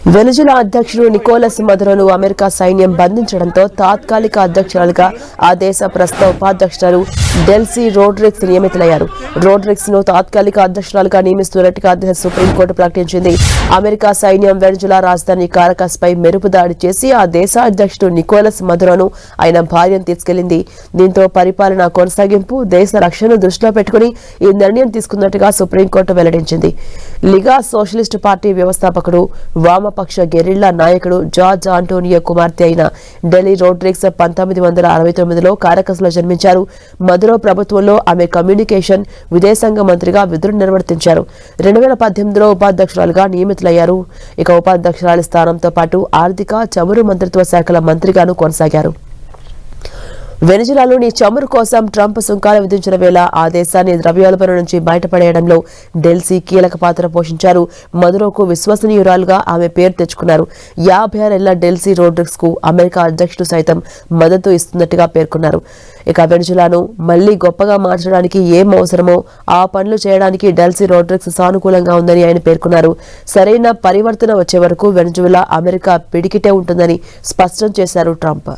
వెనుజులా అధ్యక్షుడు Nicholas మదురోను America సైన్యం బంధించడంతో తాత్కాలిక అధ్యక్షురాలుగా ఆ దేశ ప్రస్తుత ఉపాధ్యక్షురాలు డెల్సీ రోడ్రిగ్స్ నియమితులయ్యారు. రోడ్రిగ్స్ ను తాత్కాలిక అధ్యక్షురాలుగా నియమిస్తున్నట్టుగా సుప్రీంకోర్టు ప్రకటించింది. అమెరికా సైన్యం వెనుజులా రాజధాని కారకస్ పై మెరుపు దాడి చేసి ఆ దేశ అధ్యక్షుడు నికోలస్ మదురోను ఆయన భార్యను తీసుకెళ్లింది. దీంతో పరిపాలన కొనసాగింపు, దేశ రక్షణను దృష్టిలో పెట్టుకుని ఈ నిర్ణయం తీసుకున్నట్టుగా సుప్రీంకోర్టు వెల్లడించింది. లిగా సోషలిస్టు పార్టీ వ్యవస్థాపకుడు, వామపక్ష గెరిల్లా నాయకుడు జార్జ్ ఆంటోనియో కుమార్తె అయిన డెలీ రోడ్రిగ్స్ 1969లో కారకస్ లో జన్మించారు. మదురో ప్రభుత్వంలో ఆమె కమ్యూనికేషన్, విదేశాంగ మంత్రిగా విధులు నిర్వర్తించారు. 2018లో ఉపాధ్యక్షురాలుగా నియమితులయ్యారు. ఇక ఉపాధ్యక్షురాలి స్థానంతో పాటు ఆర్థిక, చమురు మంత్రిత్వ శాఖల మంత్రిగాను కొనసాగారు. వెనుజులాలోని చమురు కోసం ట్రంప్ సుంకాలు విధించిన వేళ ఆ దేశాన్ని ద్రవ్యోల్బణం నుంచి బయటపడేయడంలో డెల్సీ కీలక పాత్ర పోషించారు. మదురోకు విశ్వసనీయురాలుగా ఆమె పేరు తెచ్చుకున్నారు. 56 ఏళ్ల డెల్సీ రోడ్రిగ్స్ కు అమెరికా అధ్యక్షుడు సైతం మద్దతు ఇస్తున్నట్టుగా పేర్కొన్నారు. ఇక వెనుజులాను మళ్లీ గొప్పగా మార్చడానికి ఏం అవసరమో ఆ పనులు చేయడానికి డెల్సీ రోడ్రిగ్స్ సానుకూలంగా ఉందని ఆయన పేర్కొన్నారు. సరైన పరివర్తన వచ్చే వరకు వెనుజులా అమెరికా పిడికిటే ఉంటుందని స్పష్టం చేశారు ట్రంప్.